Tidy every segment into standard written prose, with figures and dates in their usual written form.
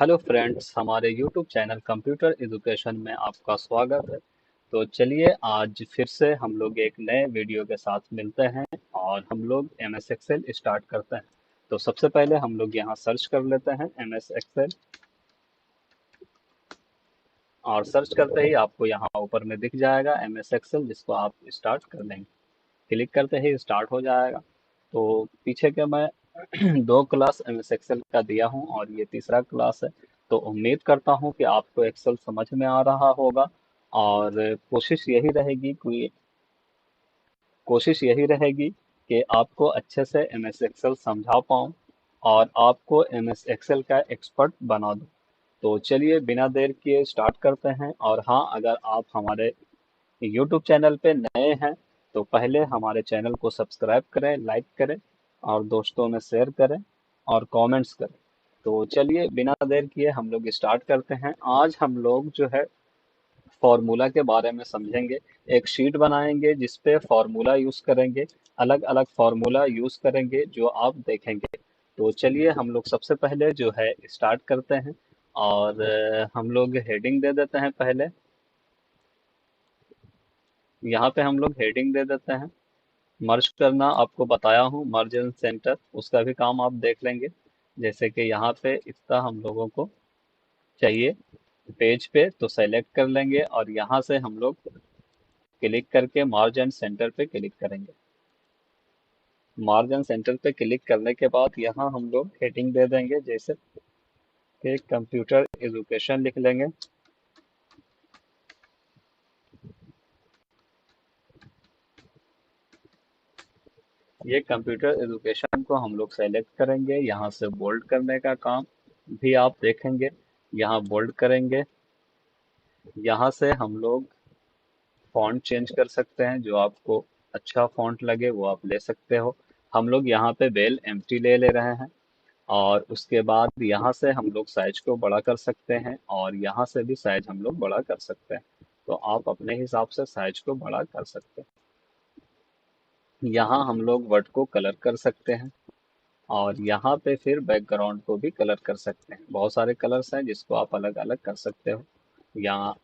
Hello friends, हमारे YouTube channel computer education में आपका स्वागत है। तो चलिए आज फिर से हम लोग एक नए वीडियो के साथ मिलते हैं और हम लोग एम एस एक्सेल स्टार्ट करते हैं। तो सबसे पहले हम लोग यहाँ सर्च कर लेते हैं एम एस एक्सेल और सर्च करते ही आपको यहाँ ऊपर में दिख जाएगा एम एस एक्सेल, जिसको आप स्टार्ट कर लेंगे। क्लिक करते ही स्टार्ट हो जाएगा। तो पीछे के मैं दो क्लास एम एस एक्सेल का दिया हूँ और ये तीसरा क्लास है। तो उम्मीद करता हूँ कि आपको एक्सेल समझ में आ रहा होगा और कोशिश यही रहेगी कि आपको अच्छे से एम एस एक्सेल समझा पाऊँ और आपको एम एस एक्सेल का एक्सपर्ट बना दूँ। तो चलिए बिना देर किए स्टार्ट करते हैं। और हाँ, अगर आप हमारे यूट्यूब चैनल पे नए हैं तो पहले हमारे चैनल को सब्सक्राइब करें, लाइक करें और दोस्तों में शेयर करें और कमेंट्स करें। तो चलिए बिना देर किए हम लोग स्टार्ट करते हैं। आज हम लोग जो है फॉर्मूला के बारे में समझेंगे। एक शीट बनाएंगे जिस पे फॉर्मूला यूज करेंगे, अलग अलग फॉर्मूला यूज करेंगे जो आप देखेंगे। तो चलिए हम लोग सबसे पहले जो है स्टार्ट करते हैं और हम लोग हेडिंग दे देते हैं पहले। यहाँ पे हम लोग हेडिंग दे देते हैं। मर्ज करना आपको बताया हूँ, मर्ज एंड सेंटर, उसका भी काम आप देख लेंगे। जैसे कि यहाँ पे इतना हम लोगों को चाहिए पेज पे, तो सेलेक्ट कर लेंगे और यहाँ से हम लोग क्लिक करके मार्ज एंड सेंटर पे क्लिक करेंगे। मार्ज एंड सेंटर पे क्लिक करने के बाद यहाँ हम लोग हेडिंग दे देंगे, जैसे कि कंप्यूटर एजुकेशन लिख लेंगे। ये कंप्यूटर एजुकेशन को हम लोग सेलेक्ट करेंगे। यहाँ से बोल्ड करने का काम भी आप देखेंगे। यहाँ बोल्ड करेंगे। यहाँ से हम लोग फॉन्ट चेंज कर सकते हैं, जो आपको अच्छा फॉन्ट लगे वो आप ले सकते हो। हम लोग यहाँ पे बेल एम्प्टी ले ले रहे हैं और उसके बाद यहाँ से हम लोग साइज को बड़ा कर सकते हैं और यहाँ से भी साइज हम लोग बड़ा कर सकते हैं। तो आप अपने हिसाब से साइज को बड़ा कर सकते हैं। यहाँ हम लोग वर्ड को कलर कर सकते हैं और यहाँ पे फिर बैकग्राउंड को भी कलर कर सकते हैं। बहुत सारे कलर्स हैं जिसको आप अलग अलग कर सकते हो। यहाँ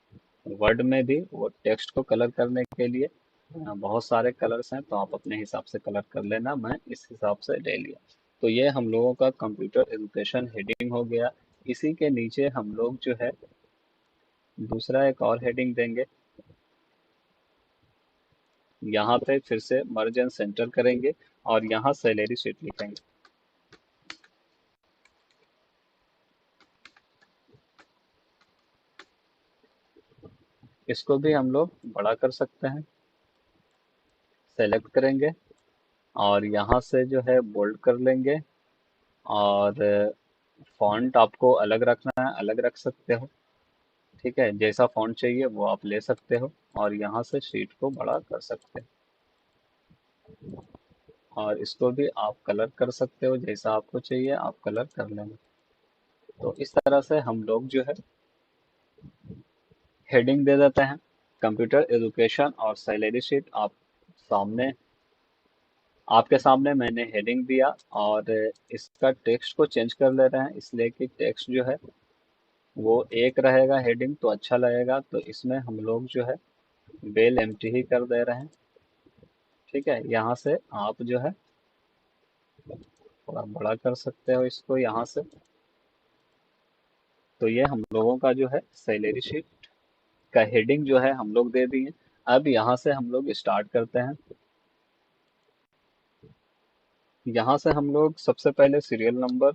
वर्ड में भी वो टेक्स्ट को कलर करने के लिए बहुत सारे कलर्स हैं, तो आप अपने हिसाब से कलर कर लेना। मैं इस हिसाब से ले लिया। तो ये हम लोगों का कंप्यूटर एजुकेशन हेडिंग हो गया। इसी के नीचे हम लोग जो है दूसरा एक और हेडिंग देंगे। यहाँ पे फिर से मर्ज एंड सेंटर करेंगे और यहाँ सैलरी शीट लिखेंगे। इसको भी हम लोग बड़ा कर सकते हैं। सेलेक्ट करेंगे और यहाँ से जो है बोल्ड कर लेंगे और फॉन्ट आपको अलग रखना है, अलग रख सकते हो। ठीक है, जैसा फॉन्ट चाहिए वो आप ले सकते हो और यहाँ से शीट को बड़ा कर सकते हो। और इसको भी आप कलर कर सकते हो, जैसा आपको चाहिए आप कलर कर लेंगे। तो इस तरह से हम लोग जो है हेडिंग दे देते हैं। कंप्यूटर एजुकेशन और सैलरी शीट आप सामने आपके सामने मैंने हेडिंग दिया और इसका टेक्स्ट को चेंज कर ले रहे हैं, इसलिए कि टेक्स्ट जो है वो एक रहेगा। हेडिंग तो अच्छा लगेगा, तो इसमें हम लोग जो है बेल एम्प्टी ही कर दे रहे हैं। ठीक है, यहाँ से आप जो है थोड़ा बड़ा कर सकते हो इसको यहाँ से। तो ये हम लोगों का जो है सैलरी शीट का हेडिंग जो है हम लोग दे दिए। अब यहाँ से हम लोग स्टार्ट करते हैं। यहाँ से हम लोग सबसे पहले सीरियल नंबर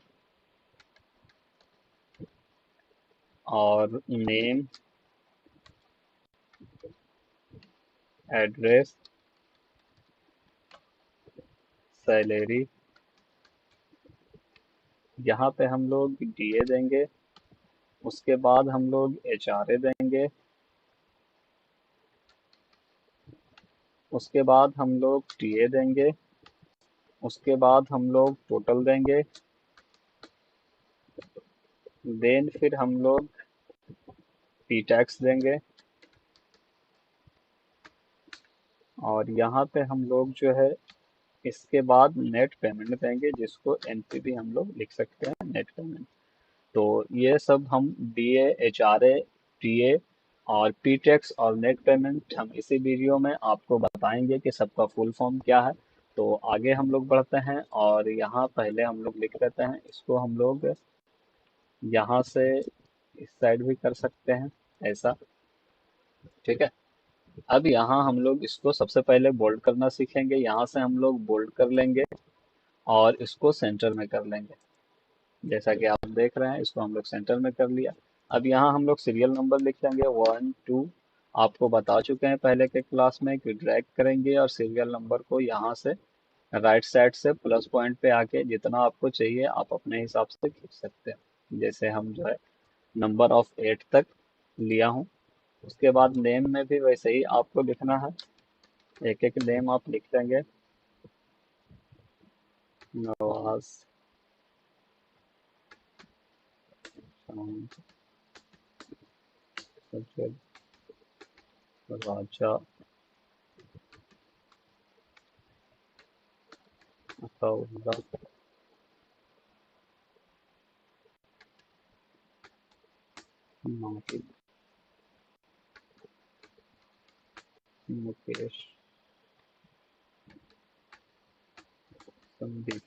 और नेम, एड्रेस, सैलरी, यहाँ पे हम लोग डीए देंगे। उसके बाद हम लोग एचआरए देंगे। उसके बाद हम लोग टीए देंगे। उसके बाद हम लोग टोटल देंगे। देन फिर हम लोग पी टैक्स देंगे और यहाँ पे हम लोग जो है इसके बाद नेट पेमेंट देंगे, जिसको एनपीवी हम लोग लिख सकते हैं, नेट पेमेंट। तो ये सब हम डीए, एचआरए, टीए और पी टैक्स और नेट पेमेंट हम इसी वीडियो में आपको बताएंगे कि सबका फुल फॉर्म क्या है। तो आगे हम लोग बढ़ते हैं और यहाँ पहले हम लोग लिख लेते हैं इसको। हम लोग यहाँ से इस साइड भी कर सकते हैं ऐसा, ठीक है। अब यहाँ हम लोग इसको सबसे पहले बोल्ड करना सीखेंगे। यहाँ से हम लोग बोल्ड कर लेंगे और इसको सेंटर में कर लेंगे। जैसा कि आप देख रहे हैं, इसको हम लोग सेंटर में कर लिया। अब यहाँ हम लोग सीरियल नंबर लिख लेंगे 1 2। आपको बता चुके हैं पहले के क्लास में कि ड्रैग करेंगे और सीरियल नंबर को यहाँ से राइट साइड से प्लस पॉइंट पे आके जितना आपको चाहिए आप अपने हिसाब से खींच सकते हैं। जैसे हम जो है नंबर ऑफ 8 तक लिया हूँ। उसके बाद नेम में भी वैसे ही आपको लिखना है, एक एक नेम आप लिख लेंगे। नवाज, शाम, सज्जद, राजा, अताउल्लाह, माहिद, मुकेश, संदीप।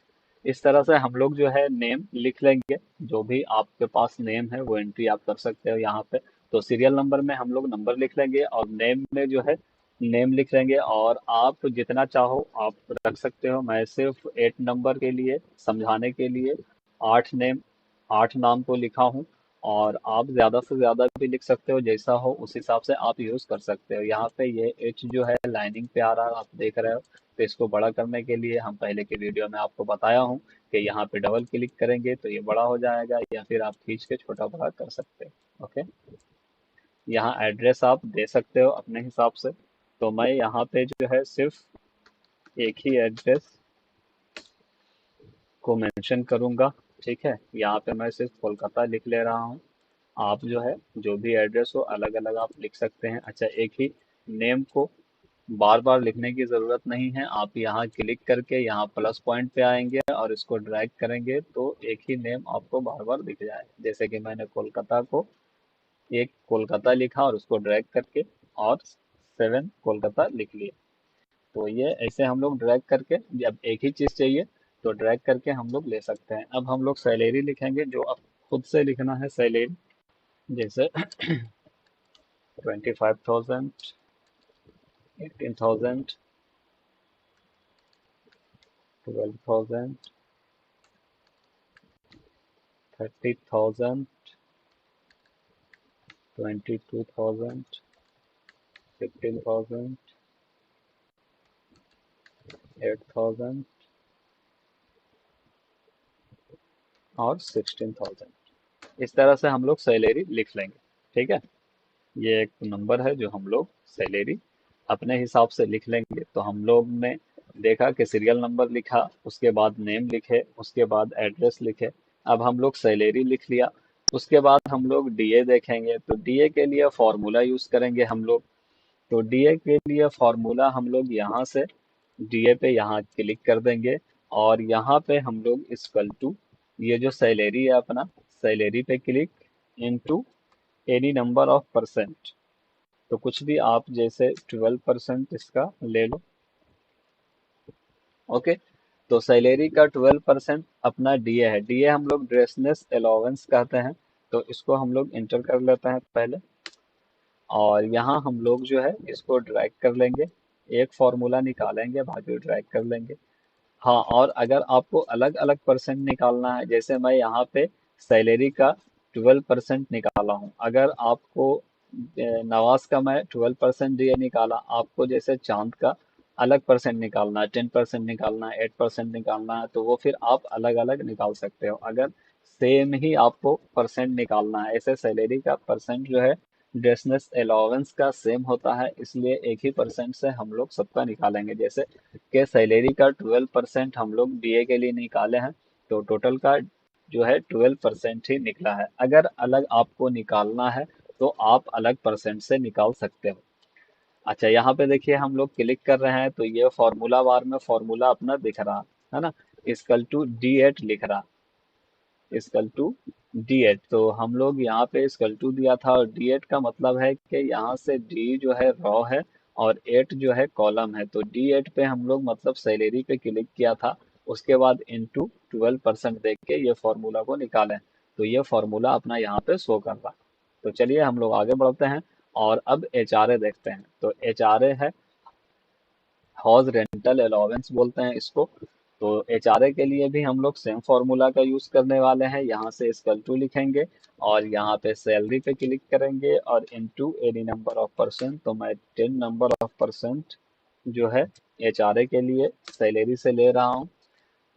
इस तरह से हम लोग जो है नेम लिख लेंगे। जो भी आपके पास नेम है वो एंट्री आप कर सकते हो यहाँ पे। तो सीरियल नंबर में हम लोग नंबर लिख लेंगे और नेम में जो है नेम लिख लेंगे। और आप जितना चाहो आप रख सकते हो। मैं सिर्फ 8 नंबर के लिए समझाने के लिए 8 नेम, 8 नाम को लिखा हूँ। और आप ज्यादा से ज्यादा भी लिख सकते हो, जैसा हो उस हिसाब से आप यूज कर सकते हो। यहाँ पे ये एच जो है लाइनिंग पे आ रहा है, आप देख रहे हो। तो इसको बड़ा करने के लिए हम पहले के वीडियो में आपको बताया हूँ कि यहाँ पे डबल क्लिक करेंगे तो ये बड़ा हो जाएगा, या फिर आप खींच के छोटा बड़ा कर सकते हो। ओके। यहाँ एड्रेस आप दे सकते हो अपने हिसाब से। तो मैं यहाँ पे जो है सिर्फ एक ही एड्रेस को मेंशन करूंगा, ठीक है। यहाँ पे मैं सिर्फ कोलकाता लिख ले रहा हूँ। आप जो है जो भी एड्रेस हो अलग अलग आप लिख सकते हैं। अच्छा, एक ही नेम को बार बार लिखने की जरूरत नहीं है। आप यहाँ क्लिक करके यहाँ प्लस पॉइंट पे आएंगे और इसको ड्रैग करेंगे तो एक ही नेम आपको बार बार दिख जाए। जैसे कि मैंने कोलकाता को एक कोलकाता लिखा और उसको ड्रैग करके और 7 कोलकाता लिख लिए। तो ये ऐसे हम लोग ड्रैग करके, जब एक ही चीज चाहिए तो ड्रैग करके हम लोग ले सकते हैं। अब हम लोग सैलरी लिखेंगे, जो अब खुद से लिखना है सैलरी। जैसे 25,000, 18,000, 12,000, 30,000, 22,000, 15,000, 8,000 और 16,000। इस तरह से हम लोग सैलरी लिख लेंगे, ठीक है। ये एक नंबर है जो हम लोग सैलरी अपने हिसाब से लिख लेंगे। तो हम लोग ने देखा कि सीरियल नंबर लिखा, उसके बाद नेम लिखे, उसके बाद एड्रेस लिखे। अब हम लोग सैलरी लिख लिया। उसके बाद हम लोग डीए देखेंगे। तो डीए के लिए फॉर्मूला यूज करेंगे हम लोग। तो डीए के लिए फॉर्मूला हम लोग यहाँ से डीए पे यहाँ क्लिक कर देंगे और यहाँ पे हम लोग इक्वल टू ये जो सैलरी है अपना, सैलरी पे click into any number of percent. तो कुछ भी आप जैसे 12% इसका ले लो। ओके। तो सैलरी का 12% अपना डीए है। डीए हम लोग ड्रेसनेस अलाउंस कहते हैं। तो इसको हम लोग इंटर कर लेते हैं पहले। और यहाँ हम लोग जो है इसको ड्रैग कर लेंगे, एक फॉर्मूला निकालेंगे, बाकी ड्रैग कर लेंगे। हाँ, और अगर आपको अलग अलग परसेंट निकालना है, जैसे मैं यहाँ पे सैलरी का 12% निकाला हूँ। अगर आपको नवाज का मैं 12% दिए निकाला, आपको जैसे चांद का अलग परसेंट निकालना है, 10% निकालना है, 8% निकालना है, तो वो फिर आप अलग अलग निकाल सकते हो। अगर सेम ही आपको परसेंट निकालना है, ऐसे सैलरी का परसेंट जो है ड्रेसनेस अलाउंस का सेम होता है, इसलिए एक ही परसेंट से हम लोग सबका निकालेंगे। जैसे के सैलरी का 12% हम लोग डीए के लिए निकाले हैं, तो टोटल का जो है 12% ही निकला है। अगर अलग आपको निकालना है तो आप अलग परसेंट से निकाल सकते हो। अच्छा, यहाँ पे देखिए हम लोग क्लिक कर रहे हैं तो ये फॉर्मूला बार में फॉर्मूला अपना दिख रहा है ना, इक्वल टू D8 लिख रहा। Equal to D8। तो हम लोग यहाँ पे इक्वल टू दिया था, और D8 का मतलब है कि यहाँ से D जो है रो है और 8 जो है कॉलम है। तो D8 पे हम लोग मतलब सैलरी पे क्लिक किया था, उसके बाद इंटू 12% देख के ये फॉर्मूला को निकालें। तो ये फॉर्मूला अपना यहाँ पे शो कर रहा। तो चलिए हम लोग आगे बढ़ते हैं और अब HRA देखते हैं। तो HRA है हाउस रेंटल अलाउंस बोलते हैं इसको। तो HRA के लिए भी हम लोग सेम फॉर्मूला का यूज करने वाले हैं। यहाँ से इक्वल टू लिखेंगे और यहाँ पे सैलरी पे क्लिक करेंगे और into any number of percent. तो मैं 10 नंबर ऑफ परसेंट जो है HRA के लिए सैलरी से ले रहा हूँ।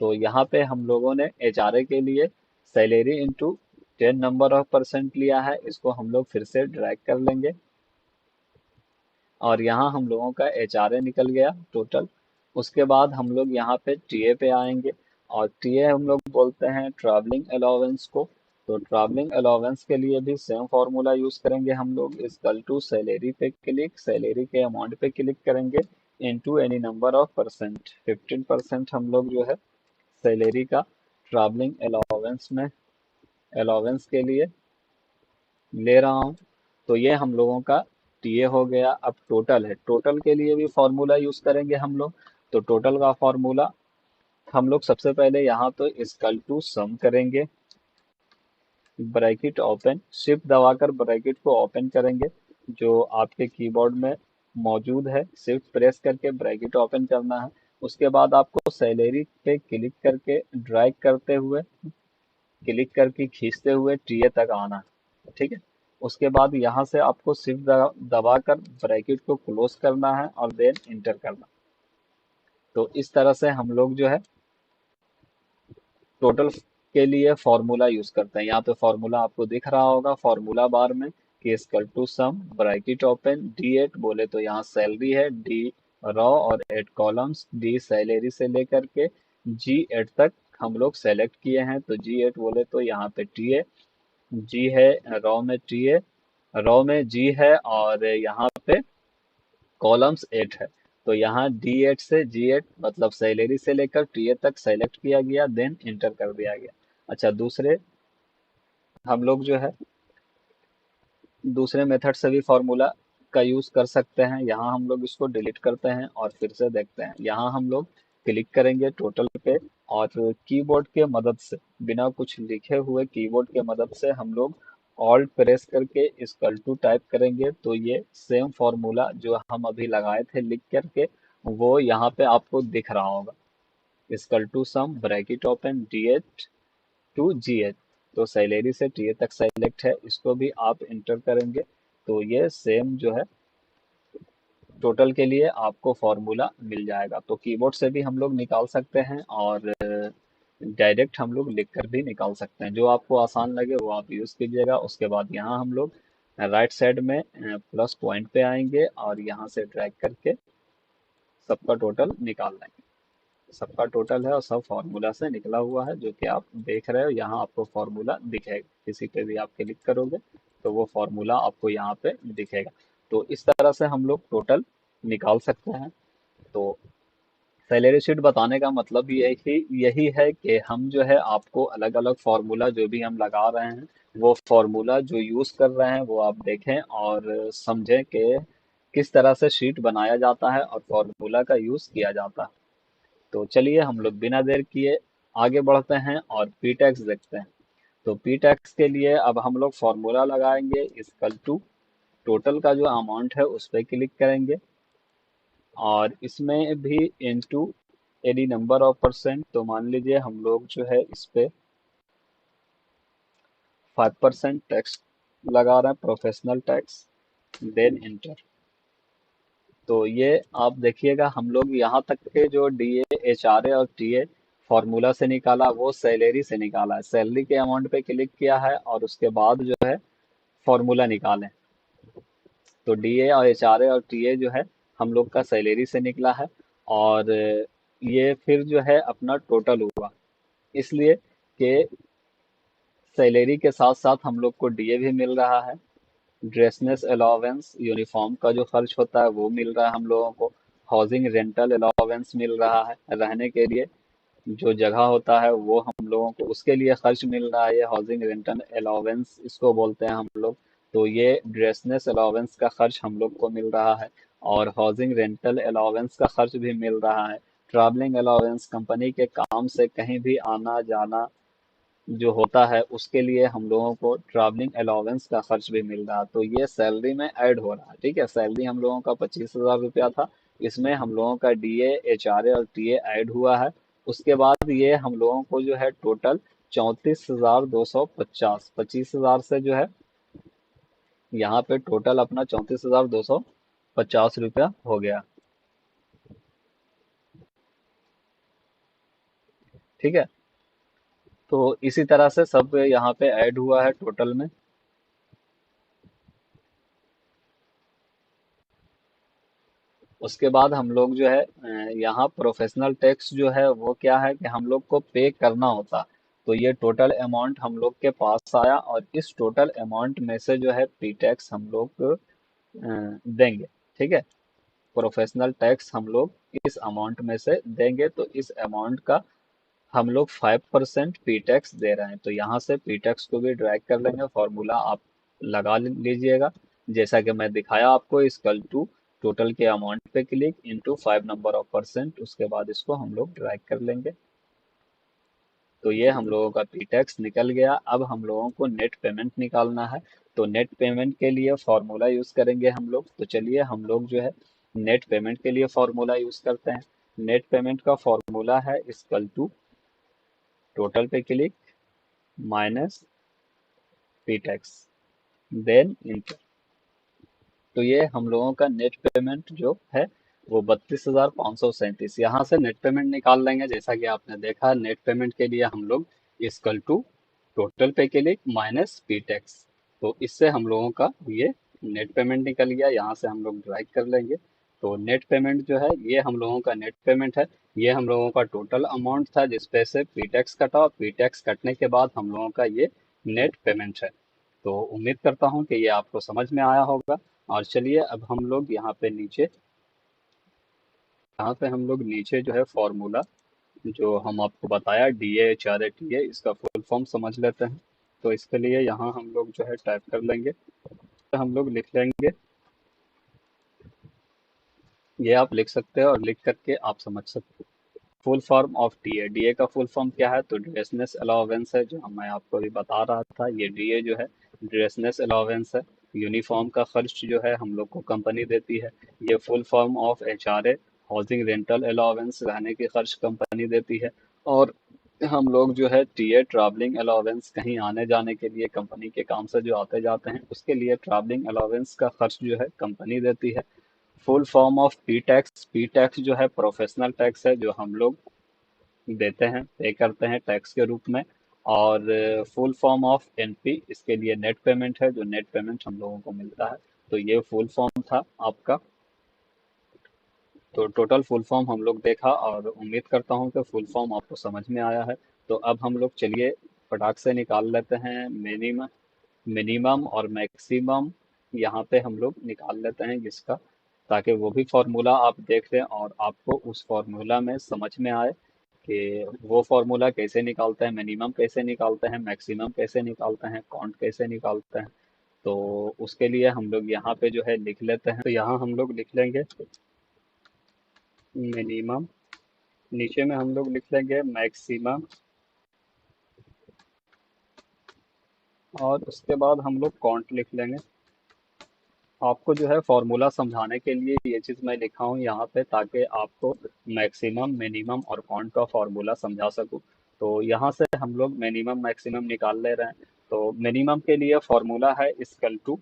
तो यहाँ पे हम लोगों ने HRA के लिए salary into 10 number of percent लिया है। इसको हम लोग फिर से ड्रैग कर लेंगे और यहाँ हम लोगों का HRA निकल गया टोटल। उसके बाद हम लोग यहाँ पे टीए पे आएंगे और टीए हम लोग बोलते हैं ट्रैवलिंग अलाउंस को। तो ट्रैवलिंग अलाउंस के लिए भी सेम फार्मूला यूज करेंगे हम लोग। इक्वल टू सैलरी पे क्लिक, सैलरी के अमाउंट पे क्लिक करेंगे into any number of percent. 15% हम लोग जो है सैलरी का ट्रैवलिंग अलाउंस में अलाउंस के लिए ले रहा हूँ। तो ये हम लोगों का टीए हो गया। अब टोटल है, टोटल के लिए भी फॉर्मूला यूज करेंगे हम लोग। तो टोटल का फॉर्मूला हम लोग सबसे पहले यहाँ तो इक्वल टू सम करेंगे, ब्रैकेट ओपन, शिफ्ट दबाकर ब्रैकेट को ओपन करेंगे जो आपके कीबोर्ड में मौजूद है। शिफ्ट प्रेस करके ब्रैकेट ओपन करना है। उसके बाद आपको सैलरी पे क्लिक करके ड्रैग करते हुए, क्लिक करके खींचते हुए टीए तक आना है, ठीक है। उसके बाद यहाँ से आपको शिफ्ट दबाकर ब्रैकेट को क्लोज करना है और देन इंटर करना। तो इस तरह से हम लोग जो है टोटल के लिए फॉर्मूला यूज करते हैं। यहाँ पे फॉर्मूला आपको दिख रहा होगा फॉर्मूला बार में कि equal to sum bracket open D8 बोले तो यहाँ सैलरी है, D रॉ और 8 कॉलम्स, D सैलरी से लेकर के G8 तक हम लोग सेलेक्ट किए हैं। तो G8 बोले तो यहाँ पे टीए, जी है रॉ में टीए, रॉ में जी है और यहाँ पे कॉलम्स 8 है। तो यहाँ D8 से G8 मतलब सैलरी से लेकर टीए तक सेलेक्ट किया गया, देन इंटर कर दिया गया। अच्छा, दूसरे हम लोग जो है दूसरे मेथड से भी फॉर्मूला का यूज कर सकते हैं। यहाँ हम लोग इसको डिलीट करते हैं और फिर से देखते हैं। यहाँ हम लोग क्लिक करेंगे टोटल पे और कीबोर्ड के मदद से, बिना कुछ लिखे हुए कीबोर्ड के मदद से हम लोग ऑल्ट प्रेस करके इक्वल टू टाइप करेंगे। तो ये सेम फॉर्मूला जो हम अभी लगाए थे लिख करके वो यहाँ पे आपको दिख रहा होगा। Equal to sum bracket open D8 to G8। तो सैलरी से टीए तक सेलेक्ट है, इसको भी आप इंटर करेंगे। तो ये सेम जो है टोटल के लिए आपको फॉर्मूला मिल जाएगा। तो कीबोर्ड से भी हम लोग निकाल सकते हैं और डायरेक्ट हम लोग लिख कर भी निकाल सकते हैं। जो आपको आसान लगे वो आप यूज कीजिएगा। उसके बाद यहाँ हम लोग राइट साइड में प्लस पॉइंट पे आएंगे और यहाँ से ड्रैग करके सबका टोटल निकाल लेंगे। सबका टोटल है और सब फॉर्मूला से निकला हुआ है जो कि आप देख रहे हो। यहाँ आपको फॉर्मूला दिखेगा, किसी पे भी आप क्लिक करोगे तो वो फॉर्मूला आपको यहाँ पे दिखेगा। तो इस तरह से हम लोग टोटल निकाल सकते हैं। तो सैलरी शीट बताने का मतलब यही यही है कि हम जो है आपको अलग अलग फार्मूला जो भी हम लगा रहे हैं वो फार्मूला जो यूज कर रहे हैं वो आप देखें और समझें कि किस तरह से शीट बनाया जाता है और फार्मूला का यूज किया जाता है। तो चलिए हम लोग बिना देर किए आगे बढ़ते हैं और पी टैक्स देखते हैं। तो पी टैक्स के लिए अब हम लोग फॉर्मूला लगाएंगे इक्वल टू टोटल का जो अमाउंट है उस पर क्लिक करेंगे और इसमें भी into any number of percent. तो मान लीजिए हम लोग जो है इस पे 5% टैक्स लगा रहे हैं, प्रोफेशनल टैक्स, देन इंटर। तो ये आप देखिएगा हम लोग यहाँ तक के जो डीए, एचआरए और टीए फॉर्मूला से निकाला वो सैलरी से निकाला है। सैलरी के अमाउंट पे क्लिक किया है और उसके बाद जो है फॉर्मूला निकालें। तो डीए और एचआरए और टीए जो है हम लोग का सैलरी से निकला है और ये फिर जो है अपना टोटल हुआ, इसलिए कि सैलरी के साथ साथ हम लोग को डीए भी मिल रहा है, ड्रेसनेस अलाउंस यूनिफॉर्म का जो खर्च होता है वो मिल रहा है हम लोगों को, हाउसिंग रेंटल अलाउंस मिल रहा है, रहने के लिए जो जगह होता है वो हम हम लोगों को उसके लिए खर्च मिल रहा है, ये हाउसिंग रेंटल अलाउंस इसको बोलते हैं हम लोग। तो ये ड्रेसनेस अलाउंस का खर्च हम लोग को मिल रहा है, और हाउसिंग रेंटल अलाउंस का खर्च भी मिल रहा है। ट्रैवलिंग अलाउंस, कंपनी के काम से कहीं भी आना जाना जो होता है उसके लिए हम लोगों को ट्रैवलिंग अलाउंस का खर्च भी मिल रहा है। तो ये सैलरी में ऐड हो रहा है। ठीक है, सैलरी हम लोगों का 25,000 रुपया था, इसमें हम लोगों का डीए, एचआरए और टीए ऐड हुआ है। उसके बाद ये हम लोगों को जो है टोटल 34,250, 25,000 से जो है यहाँ पे टोटल अपना 34,250 रुपया हो गया। ठीक है, तो इसी तरह से सब यहाँ पे ऐड हुआ है टोटल में। उसके बाद हम लोग जो है यहाँ प्रोफेशनल टैक्स जो है वो क्या है कि हम लोग को पे करना होता। तो ये टोटल अमाउंट हम लोग के पास आया, और इस टोटल अमाउंट में से जो है पी टैक्स हम लोग देंगे। ठीक है, प्रोफेशनल टैक्स हम लोग इस अमाउंट में से देंगे। तो इस अमाउंट का हम लोग 5% पी टैक्स दे रहे हैं। तो यहाँ से पी टैक्स को भी ड्रैग कर लेंगे, फॉर्मूला आप लगा लीजिएगा जैसा कि मैं दिखाया आपको, इक्वल टू टोटल के अमाउंट पे click into 5 number of percent, उसके बाद इसको हम लोग ड्रैग कर लेंगे। तो ये हम लोगों का पी टैक्स निकल गया। अब हम लोगों को नेट पेमेंट निकालना है। तो नेट पेमेंट के लिए फॉर्मूला यूज करेंगे हम लोग। तो चलिए हम लोग जो है नेट पेमेंट के लिए फॉर्मूला यूज करते हैं। नेट पेमेंट का फॉर्मूला है equal to total pay click minus P tax, then enter. तो ये हम लोगों का नेट पेमेंट जो है वो 32,537, यहाँ से नेट पेमेंट निकाल लेंगे। जैसा कि आपने देखा, नेट पेमेंट के लिए हम लोग इक्वल टू टोटल पे के लिए माइनस पी टैक्स। तो इससे हम लोगों का ये नेट पेमेंट निकल गया। यहाँ से हम लोग ड्राइव कर लेंगे। तो नेट पेमेंट जो है ये हम लोगों का नेट पेमेंट है। ये हम लोगों का टोटल अमाउंट था जिसपे से पी टैक्स कटा, और पी टैक्स कटने के बाद हम लोगों का ये नेट पेमेंट है। तो उम्मीद करता हूँ कि ये आपको समझ में आया होगा। और चलिए अब हम लोग यहाँ पे हम लोग नीचे जो है फॉर्मूला जो हम आपको बताया, D A H R A T A, इसका फुल फॉर्म समझ लेते हैं। तो इसके लिए यहाँ हम लोग जो है टाइप कर लेंगे। तो हम लोग लिख लेंगे, ये आप लिख सकते हैं और लिख करके आप समझ सकते हैं। Full form of DA, DA का फुल फॉर्म क्या है? तो ड्रेसनेस अलाउंस है, जो मैं आपको अभी बता रहा था। ये डीए जो है ड्रेसनेस अलाउंस है। यूनिफॉर्म का खर्च जो है हम लोग को कंपनी देती है। ये full form of HRA, housing rental allowance, रहने के खर्च कंपनी देती है। और हम लोग जो है टीए, ट्रैवलिंग अलाउंस, कहीं आने जाने के लिए कंपनी के काम से जो आते जाते हैं उसके लिए ट्रैवलिंग अलाउंस का खर्च जो है कंपनी देती है। Full form of P tax, P tax जो है प्रोफेशनल टैक्स है जो हम लोग देते हैं, पे करते हैं टैक्स के रूप में। और फुल फॉर्म ऑफ एनपी, इसके लिए नेट पेमेंट है, जो नेट पेमेंट हम लोगों को मिलता है। तो ये फुल फॉर्म था आपका। तो टोटल फुल फॉर्म हम लोग देखा, और उम्मीद करता हूँ कि फुल फॉर्म आपको समझ में आया है। तो अब हम लोग चलिए फटाक से निकाल लेते हैं मिनिमम, मिनिमम और मैक्सिमम। यहाँ पे हम लोग निकाल लेते हैं इसका, ताकि वो भी फॉर्मूला आप देख लें और आपको उस फॉर्मूला में समझ में आए कि वो फॉर्मूला कैसे निकालते हैं, मिनिमम कैसे निकालते हैं, मैक्सिमम कैसे निकालते हैं, काउंट कैसे निकालते हैं। तो उसके लिए हम लोग यहाँ पे जो है लिख लेते हैं। तो यहाँ हम लोग लिख लेंगे मिनिमम, नीचे में हम लोग लिख लेंगे मैक्सिमम, और उसके बाद हम लोग काउंट लिख लेंगे। आपको जो है फॉर्मूला समझाने के लिए ये चीज़ मैं लिखा हूँ यहाँ पे, ताकि आपको मैक्सिमम, मिनिमम और काउंट का फॉर्मूला समझा सकूँ। तो यहाँ से हम लोग मिनिमम मैक्सिमम निकाल ले रहे हैं। तो मिनिमम के लिए फॉर्मूला है इक्वल टू,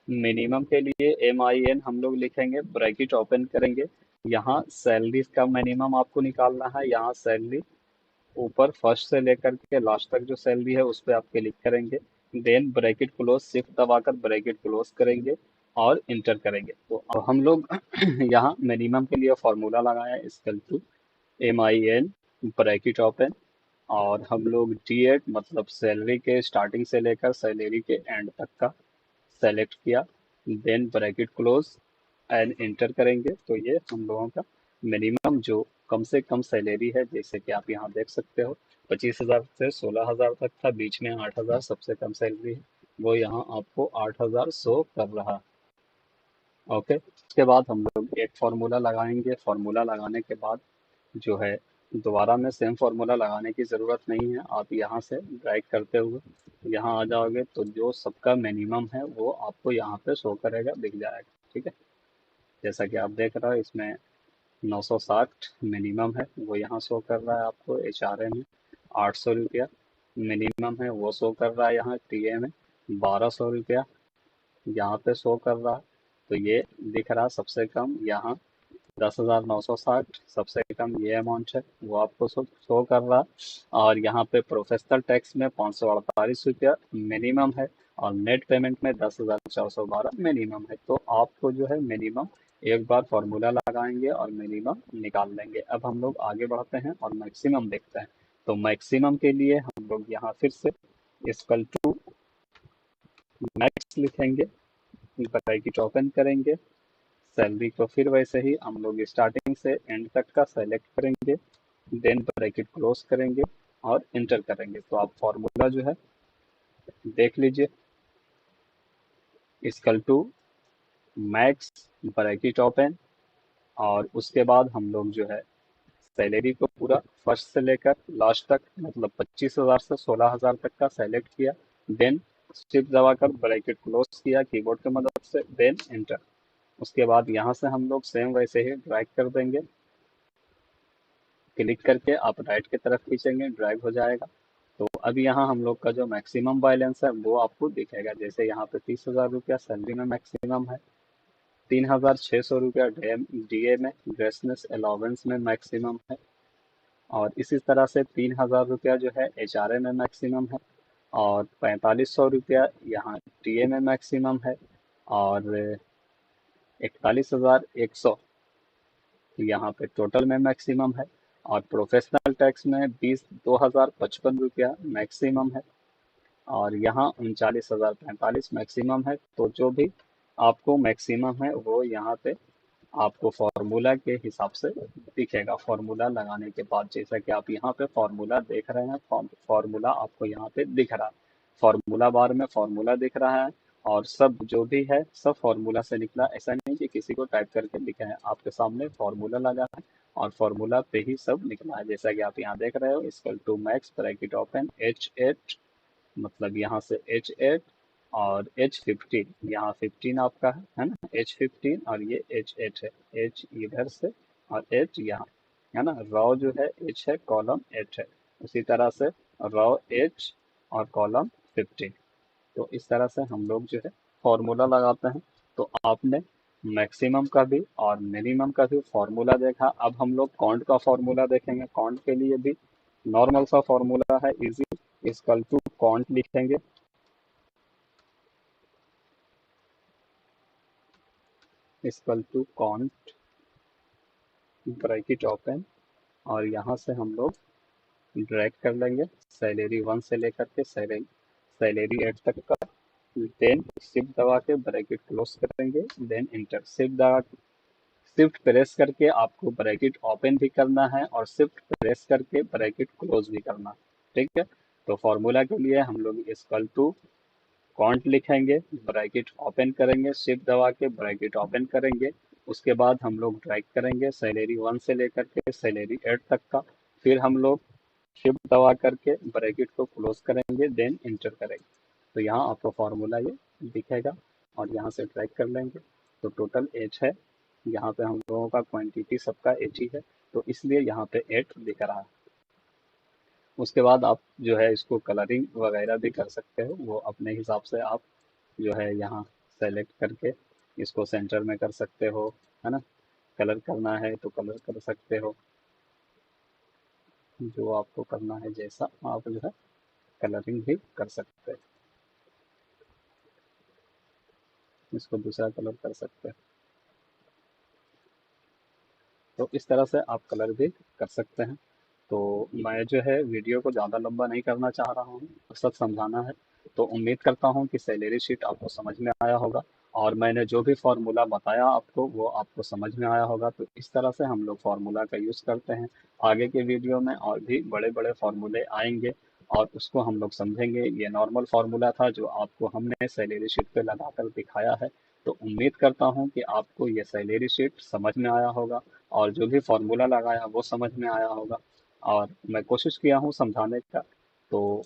मिनिमम के लिए MIN हम लोग लिखेंगे, ब्रैकेट ओपन करेंगे। यहाँ सैलरी का मिनिमम आपको निकालना है। यहाँ सैलरी ऊपर फर्स्ट से लेकर के लास्ट तक जो सैलरी है उस पर आप क्लिक करेंगे। देन ब्रैकेट क्लोज, शिफ्ट दबाकर ब्रैकेट क्लोज करेंगे और इंटर करेंगे। तो अब हम लोग यहाँ मिनिमम के लिए फॉर्मूला लगाया equal to MIN bracket open, और हम लोग D8 मतलब सैलरी के स्टार्टिंग से लेकर सैलरी के एंड तक का सेलेक्ट किया। Then bracket close and enter करेंगे। तो ये हम लोगों का मिनिमम जो कम से कम सैलरी है, जैसे कि आप यहाँ देख सकते हो 25,000 से 16,000 तक था, बीच में 8,000 सबसे कम सैलरी है, वो यहाँ आपको 8,000 शो कर रहा है। ओके, उसके बाद हम लोग एक फार्मूला लगाएंगे। फार्मूला लगाने के बाद जो है दोबारा में सेम फार्मूला लगाने की ज़रूरत नहीं है। आप यहाँ से ड्रैग करते हुए यहाँ आ जाओगे तो जो सबका मिनिमम है वो आपको यहाँ पे शो करेगा, दिख जाएगा। ठीक है, जैसा कि आप देख रहे हो इसमें 960 मिनिमम है, वो यहाँ शो कर रहा है आपको। HRA में 800 रुपया मिनिमम है, वो शो कर रहा है यहाँ। TA में 1200 रुपया यहाँ पे शो कर रहा है। तो ये दिख रहा सबसे कम यहाँ 10,960 सबसे कम ये अमाउंट है, वो आपको शो कर रहा है। और यहाँ पे प्रोफेशनल टैक्स में 548 रुपया मिनिमम है, और नेट पेमेंट में 10,412 मिनिमम है। तो आपको जो है मिनिमम एक बार फॉर्मूला लगाएंगे और मिनिमम निकाल लेंगे। अब हम लोग आगे बढ़ते हैं और मैक्सिमम देखते हैं। तो मैक्सिमम के लिए हम लोग यहाँ फिर से इक्वल टू मैक्स लिखेंगे, ब्रैकेट ओपन करेंगे, सैलरी को फिर वैसे ही हम लोग स्टार्टिंग से एंड तक का सेलेक्ट करेंगे, देन ब्रैकेट क्लोज करेंगे और इंटर करेंगे। तो आप फॉर्मूला जो है देख लीजिए, equal to max bracket open, और उसके बाद हम लोग जो है सैलरी को पूरा फर्स्ट से लेकर लास्ट तक, मतलब 25,000 से 16,000 तक का सेलेक्ट किया, देन शिफ्ट दबाकर ब्रैकेट क्लोज किया कीबोर्ड की मदद से, देन एंटर। उसके बाद यहाँ से हम लोग सेम वैसे ही ड्रैग कर देंगे, क्लिक करके आप राइट की तरफ खींचेंगे, ड्रैग हो जाएगा। तो अभी यहाँ हम लोग का जो मैक्सिमम बैलेंस है वो आपको दिखेगा। जैसे यहाँ पे 30,000 रुपया सैलरी में मैक्सिमम है, 3,600 रुपया DA में ड्रेसनेस अलाउंस में मैक्सिमम है, और इसी तरह से 3,000 रुपया जो है HRA में मैक्सिमम है, और 4,500 रुपया यहाँ TA में मैक्सिमम है, और 41,100 यहाँ पे टोटल में मैक्सिमम है, और प्रोफेशनल टैक्स में 2,055 रुपया मैक्सिमम है, और यहाँ 39,045 मैक्सिमम है। तो जो भी आपको मैक्सिमम है वो यहाँ पे आपको फॉर्मूला के हिसाब से दिखेगा। फॉर्मूला लगाने के बाद जैसा कि आप यहाँ पे फॉर्मूला देख रहे हैं, फॉर्मूला आपको यहाँ पे दिख रहा है, फॉर्मूला बार में फॉर्मूला दिख रहा है, और सब जो भी है सब फॉर्मूला से निकला। ऐसा नहीं कि किसी को टाइप करके लिखा है, आपके सामने फॉर्मूला लगा है और फॉर्मूला पे ही सब निकला है। जैसा कि आप यहाँ देख रहे हो, equal to max bracket open H8, मतलब यहाँ से H8 और H15, यहाँ 15 आपका है ना, H15, और ये H8 है, H इधर से और H यहाँ, है ना। रॉ जो है H है, कॉलम H है, उसी तरह से रॉ H और कॉलम 15। तो इस तरह से हम लोग जो है फॉर्मूला लगाते हैं। तो आपने मैक्सिमम का भी और मिनिमम का भी फॉर्मूला देखा। अब हम लोग काउंट का फॉर्मूला देखेंगे। काउंट के लिए भी नॉर्मल सा फॉर्मूला है, इजी, इक्वल टू काउंट लिखेंगे, equal to count bracket open, और यहाँ से हम लोग ड्रैग कर लेंगे सैलरी 1 से लेकर के सैलरी 8 तक का, देन शिफ्ट दबा के ब्रैकेट क्लोज करेंगे, देन इंटर। शिफ्ट प्रेस करके आपको ब्रैकेट ओपन भी करना है और शिफ्ट प्रेस करके ब्रैकेट क्लोज भी करना है। ठीक है, तो फॉर्मूला के लिए हम लोग इक्वल टू काउंट लिखेंगे, ब्रैकेट ओपन करेंगे, शिफ्ट दबा के ब्रैकेट ओपन करेंगे, उसके बाद हम लोग ड्रैग करेंगे सैलरी 1 से लेकर के सैलरी 8 तक का, फिर हम लोग शिफ्ट दबा करके ब्रैकेट को क्लोज करेंगे, देन इंटर करेंगे। तो यहाँ आपको फार्मूला ये दिखेगा, और यहाँ से ड्रैग कर लेंगे। तो टोटल एच है, यहाँ पे हम लोगों का क्वांटिटी सबका एच ही है, तो इसलिए यहाँ पे 8 दिख रहा है। उसके बाद आप जो है इसको कलरिंग वगैरह भी कर सकते हो, वो अपने हिसाब से आप जो है यहाँ सेलेक्ट करके इसको सेंटर में कर सकते हो, है ना। कलर करना है तो कलर कर सकते हो, जो आपको करना है जैसा आप जो है कलरिंग भी कर सकते हैं, इसको दूसरा कलर कर सकते हैं। तो इस तरह से आप कलर भी कर सकते हैं। तो मैं जो है वीडियो को ज़्यादा लंबा नहीं करना चाह रहा हूँ, सब समझाना है। तो उम्मीद करता हूँ कि सैलरी शीट आपको समझ में आया होगा, और मैंने जो भी फार्मूला बताया आपको वो आपको समझ में आया होगा। तो इस तरह से हम लोग फार्मूला का यूज़ करते हैं। आगे के वीडियो में और भी बड़े बड़े फार्मूले आएंगे और उसको हम लोग समझेंगे। ये नॉर्मल फार्मूला था जो आपको हमने सैलरी शीट पे लगाकर दिखाया है। तो उम्मीद करता हूँ कि आपको ये सैलरी शीट समझ में आया होगा और जो भी फार्मूला लगाया वो समझ में आया होगा। और मैं कोशिश किया हूँ समझाने का। तो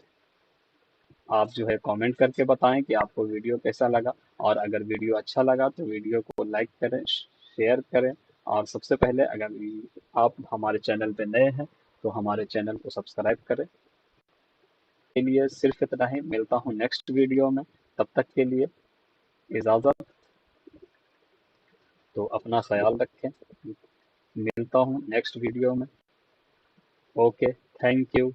आप जो है कमेंट करके बताएं कि आपको वीडियो कैसा लगा। और अगर वीडियो अच्छा लगा तो वीडियो को लाइक करें, शेयर करें। और सबसे पहले अगर आप हमारे चैनल पे नए हैं तो हमारे चैनल को सब्सक्राइब करें। के लिए सिर्फ इतना ही। मिलता हूँ नेक्स्ट वीडियो में। तब तक के लिए इजाज़त। तो अपना ख्याल रखें। मिलता हूँ नेक्स्ट वीडियो में। Okay, thank you.